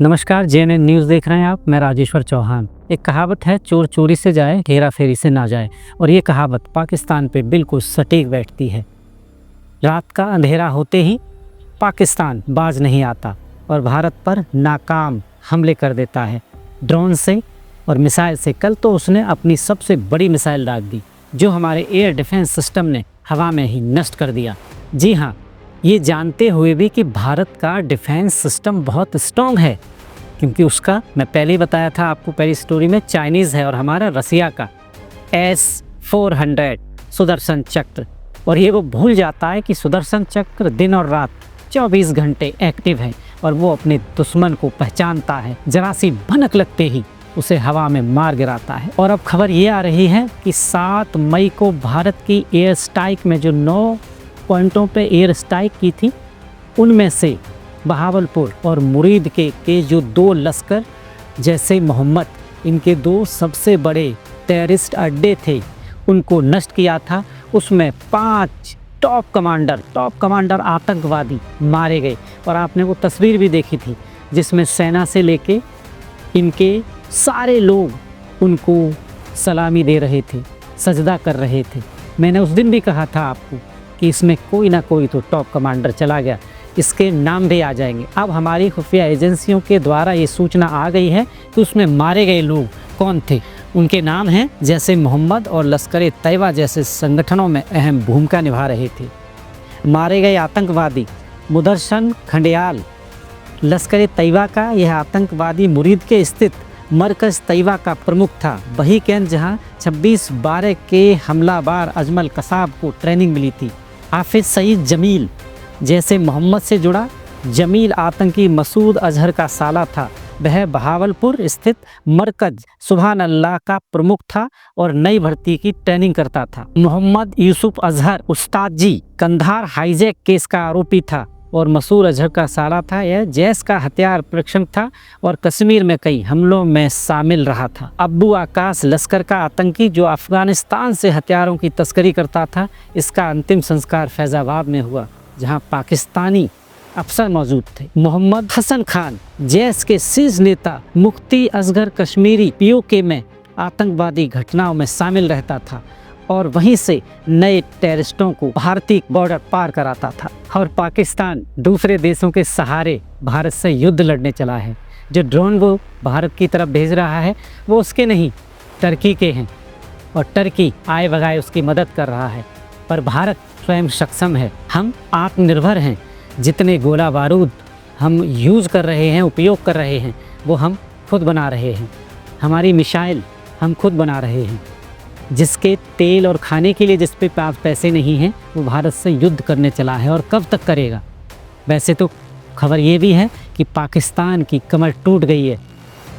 नमस्कार, जेएनएन न्यूज़ देख रहे हैं आप। मैं राजेश्वर चौहान। एक कहावत है, चोर चोरी से जाए, हेरा फेरी से ना जाए। और ये कहावत पाकिस्तान पे बिल्कुल सटीक बैठती है। रात का अंधेरा होते ही पाकिस्तान बाज नहीं आता और भारत पर नाकाम हमले कर देता है, ड्रोन से और मिसाइल से। कल तो उसने अपनी सबसे बड़ी मिसाइल दाग दी, जो हमारे एयर डिफेंस सिस्टम ने हवा में ही नष्ट कर दिया। जी हाँ, ये जानते हुए भी कि भारत का डिफेंस सिस्टम बहुत स्ट्रॉन्ग है, क्योंकि उसका मैं पहले ही बताया था आपको पहली स्टोरी में, चाइनीज़ है और हमारा रसिया का S-400 सुदर्शन चक्र। और ये वो भूल जाता है कि सुदर्शन चक्र दिन और रात 24 घंटे एक्टिव है और वो अपने दुश्मन को पहचानता है, जरा सी भनक लगते ही उसे हवा में मार गिराता है। और अब खबर ये आ रही है कि 7 मई को भारत की एयर स्ट्राइक में जो 9 पॉइंटों पे एयर स्ट्राइक की थी, उनमें से बहावलपुर और मुरीद के जो 2 लश्कर जैसे मोहम्मद, इनके 2 सबसे बड़े टेररिस्ट अड्डे थे, उनको नष्ट किया था। उसमें 5 टॉप कमांडर आतंकवादी मारे गए। और आपने वो तस्वीर भी देखी थी जिसमें सेना से लेके इनके सारे लोग उनको सलामी दे रहे थे, सजदा कर रहे थे। मैंने उस दिन भी कहा था आपको कि इसमें कोई ना कोई तो टॉप कमांडर चला गया, इसके नाम भी आ जाएंगे। अब हमारी खुफिया एजेंसियों के द्वारा ये सूचना आ गई है कि उसमें मारे गए लोग कौन थे। उनके नाम हैं जैसे मोहम्मद और लश्कर तैयबा जैसे संगठनों में अहम भूमिका निभा रहे थे। मारे गए आतंकवादी मुदर्शन खंडियाल, लश्कर तैयबा का यह आतंकवादी मुरीद के स्थित मरकज़ तैयबा का प्रमुख था, वही केंद्र जहाँ 26/12 के हमलावर अजमल कसाब को ट्रेनिंग मिली थी। हाफिज सईद जमील जैसे मोहम्मद से जुड़ा जमील आतंकी मसूद अजहर का साला था, वह बहावलपुर स्थित मरकज सुभान अल्लाह का प्रमुख था और नई भर्ती की ट्रेनिंग करता था। मोहम्मद यूसुफ अजहर उस्ताद जी कंधार हाईजैक केस का आरोपी था और मसूद अजहर का साला था। यह जैश का हथियार परीक्षण था और कश्मीर में कई हमलों में शामिल रहा था। अब्बू आकाश लश्कर का आतंकी जो अफगानिस्तान से हथियारों की तस्करी करता था, इसका अंतिम संस्कार फैजाबाद में हुआ, जहां पाकिस्तानी अफसर मौजूद थे। मोहम्मद हसन खान जैश के शीर्ष नेता मुफ्ती असगर कश्मीरी POK में आतंकवादी घटनाओं में शामिल रहता था और वहीं से नए टेररिस्टों को भारतीय बॉर्डर पार कराता था। और पाकिस्तान दूसरे देशों के सहारे भारत से युद्ध लड़ने चला है। जो ड्रोन वो भारत की तरफ भेज रहा है, वो उसके नहीं, टर्की के हैं और टर्की आए बगाए उसकी मदद कर रहा है। पर भारत स्वयं सक्षम है, हम आत्मनिर्भर हैं। जितने गोला बारूद हम यूज़ कर रहे हैं, उपयोग कर रहे हैं, वो हम खुद बना रहे हैं। हमारी मिसाइल हम खुद बना रहे हैं। जिसके तेल और खाने के लिए जिस पे पास पैसे नहीं हैं, वो भारत से युद्ध करने चला है और कब तक करेगा। वैसे तो खबर ये भी है कि पाकिस्तान की कमर टूट गई है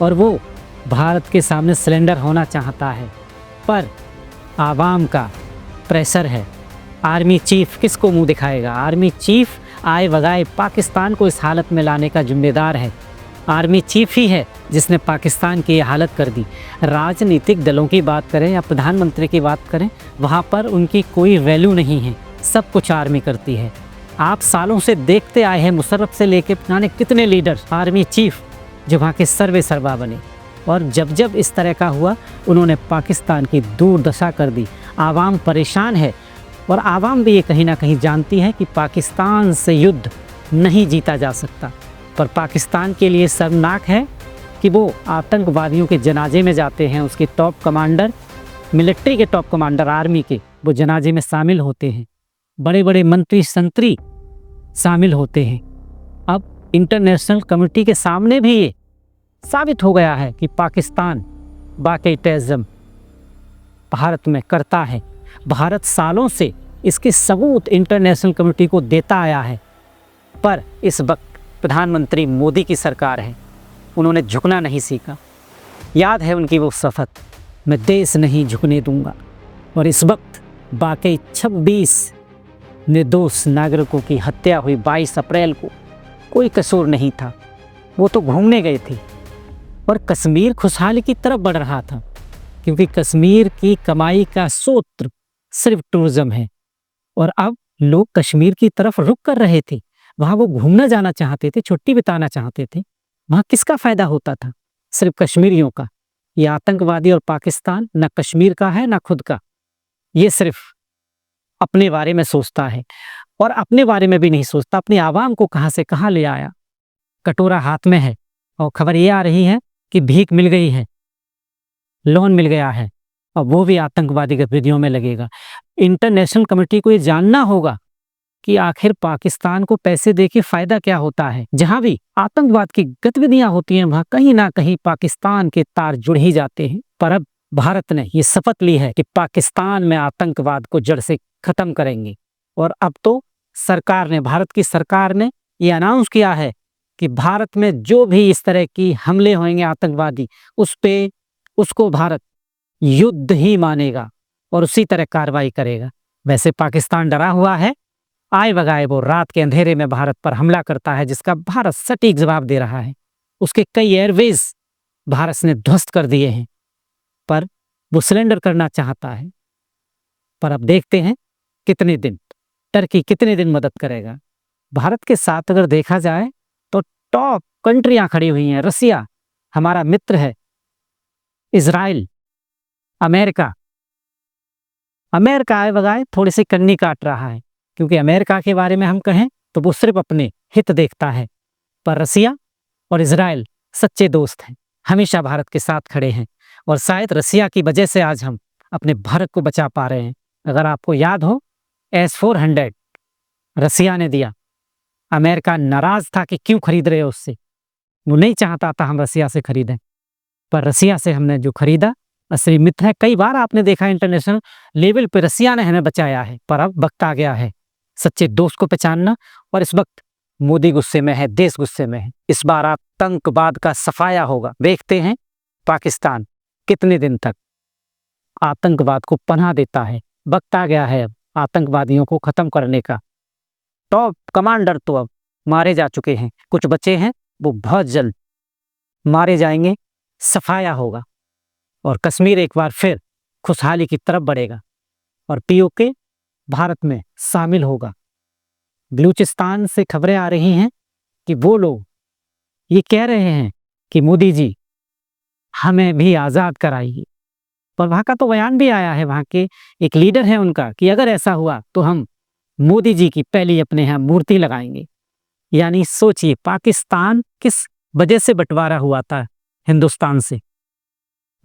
और वो भारत के सामने सिलेंडर होना चाहता है, पर आवाम का प्रेशर है। आर्मी चीफ किसको मुंह दिखाएगा? आर्मी चीफ आए बगाए पाकिस्तान को इस हालत में लाने का जिम्मेदार है। आर्मी चीफ ही है जिसने पाकिस्तान की ये हालत कर दी। राजनीतिक दलों की बात करें या प्रधानमंत्री की बात करें, वहाँ पर उनकी कोई वैल्यू नहीं है, सब कुछ आर्मी करती है। आप सालों से देखते आए हैं, मुशर्रफ से लेके जाने कितने लीडर आर्मी चीफ जो वहाँ के सर्वे सर्वा बने, और जब जब इस तरह का हुआ, उन्होंने पाकिस्तान की दुर्दशा कर दी। आवाम परेशान है और आवाम भी ये कहीं ना कहीं जानती है कि पाकिस्तान से युद्ध नहीं जीता जा सकता। पर पाकिस्तान के लिए शर्मनाक है कि वो आतंकवादियों के जनाजे में जाते हैं। उसके टॉप कमांडर, मिलिट्री के टॉप कमांडर आर्मी के, वो जनाजे में शामिल होते हैं। बड़े बड़े मंत्री संतरी शामिल होते हैं। अब इंटरनेशनल कम्युनिटी के सामने भी ये साबित हो गया है कि पाकिस्तान वाकई टेररिज्म भारत में करता है। भारत सालों से इसके सबूत इंटरनेशनल कम्युनिटी को देता आया है, पर इस वक्त प्रधानमंत्री मोदी की सरकार है, उन्होंने झुकना नहीं सीखा। याद है उनकी वो शपथ, मैं देश नहीं झुकने दूंगा। और इस वक्त वाकई 26 निर्दोष नागरिकों की हत्या हुई 22 अप्रैल को, कोई कसूर नहीं था। वो तो घूमने गए थे और कश्मीर खुशहाली की तरफ बढ़ रहा था, क्योंकि कश्मीर की कमाई का स्रोत सिर्फ टूरिज्म है। और अब लोग कश्मीर की तरफ रुख कर रहे थे, वहाँ वो घूमना जाना चाहते थे, छुट्टी बिताना चाहते थे। वहाँ किसका फायदा होता था? सिर्फ कश्मीरियों का। ये आतंकवादी और पाकिस्तान न कश्मीर का है न खुद का। ये सिर्फ अपने बारे में सोचता है और अपने बारे में भी नहीं सोचता, अपनी आवाम को कहाँ से कहाँ ले आया। कटोरा हाथ में है और खबर ये आ रही है कि भीख मिल गई है, लोन मिल गया है और वो भी आतंकवादी गतिविधियों में लगेगा। इंटरनेशनल कम्युनिटी को ये जानना होगा कि आखिर पाकिस्तान को पैसे दे के फायदा क्या होता है। जहां भी आतंकवाद की गतिविधियां होती हैं वहां कहीं ना कहीं पाकिस्तान के तार जुड़ ही जाते हैं। पर अब भारत ने ये शपथ ली है कि पाकिस्तान में आतंकवाद को जड़ से खत्म करेंगे। और अब तो सरकार ने, भारत की सरकार ने ये अनाउंस किया है कि भारत में जो भी इस तरह की हमले होंगे आतंकवादी, उसको भारत युद्ध ही मानेगा और उसी तरह कार्रवाई करेगा। वैसे पाकिस्तान डरा हुआ है, आए बगाए वो रात के अंधेरे में भारत पर हमला करता है, जिसका भारत सटीक जवाब दे रहा है। उसके कई एयरवेज भारत ने ध्वस्त कर दिए हैं, पर वो सिलेंडर करना चाहता है। पर अब देखते हैं कितने दिन, टर्की कितने दिन मदद करेगा। भारत के साथ अगर देखा जाए तो टॉप कंट्रियां खड़ी हुई हैं। रसिया हमारा मित्र है, इजराइल, अमेरिका आए बगाए थोड़ी सी कन्नी काट रहा है, क्योंकि अमेरिका के बारे में हम कहें तो वो सिर्फ अपने हित देखता है। पर रसिया और इजराइल सच्चे दोस्त हैं, हमेशा भारत के साथ खड़े हैं और शायद रसिया की वजह से आज हम अपने भारत को बचा पा रहे हैं। अगर आपको याद हो, S-400 रसिया ने दिया, अमेरिका नाराज था कि क्यों खरीद रहे हो उससे। वो नहीं चाहता था हम रसिया से खरीदें, पर रसिया से हमने जो खरीदा असली मित्र है। कई बार आपने देखा इंटरनेशनल लेवल पे रसिया ने हमें बचाया है। पर अब वक्त आ गया है सच्चे दोस्त को पहचानना। और इस वक्त मोदी गुस्से में है, देश गुस्से में है। इस बार आतंकवाद का सफाया होगा। देखते हैं पाकिस्तान कितने दिन तक आतंकवाद को पनाह देता है। वक्त आ गया है अब आतंकवादियों को खत्म करने का। टॉप कमांडर तो अब मारे जा चुके हैं, कुछ बचे हैं, वो बहुत जल्द मारे जाएंगे। सफाया होगा और कश्मीर एक बार फिर खुशहाली की तरफ बढ़ेगा और POK भारत में शामिल होगा। बलूचिस्तान से खबरें आ रही हैं कि वो लोग ये कह रहे हैं कि मोदी जी हमें भी आज़ाद कराइए। पर वहाँ का तो बयान भी आया है, वहाँ के एक लीडर है उनका, कि अगर ऐसा हुआ तो हम मोदी जी की पहली अपने यहाँ मूर्ति लगाएंगे। यानी सोचिए पाकिस्तान किस वजह से बंटवारा हुआ था हिंदुस्तान से,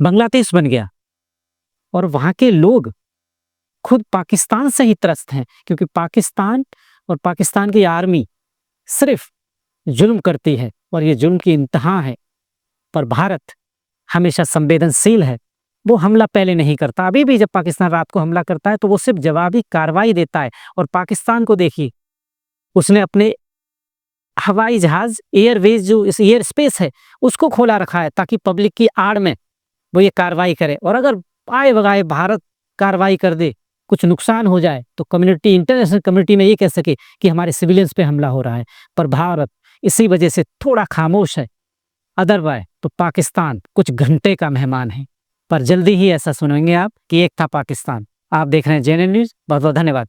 बांग्लादेश बन गया। और वहाँ के लोग खुद पाकिस्तान से ही त्रस्त हैं, क्योंकि पाकिस्तान और पाकिस्तान की आर्मी सिर्फ जुल्म करती है और ये जुल्म की इंतहा है। पर भारत हमेशा संवेदनशील है, वो हमला पहले नहीं करता। अभी भी जब पाकिस्तान रात को हमला करता है तो वो सिर्फ जवाबी कार्रवाई देता है। और पाकिस्तान को देखिए, उसने अपने हवाई जहाज, एयरवेज, जो इस एयर स्पेस है उसको खोला रखा है ताकि पब्लिक की आड़ में वो ये कार्रवाई करे। और अगर आए बगाए भारत कार्रवाई कर दे, कुछ नुकसान हो जाए, तो कम्युनिटी, इंटरनेशनल कम्युनिटी में ये कह सके कि हमारे सिविलियंस पे हमला हो रहा है। पर भारत इसी वजह से थोड़ा खामोश है। अदरवाइज तो पाकिस्तान कुछ घंटे का मेहमान है। पर जल्दी ही ऐसा सुनेंगे आप कि एक था पाकिस्तान। आप देख रहे हैं JNN न्यूज़। बहुत बहुत धन्यवाद।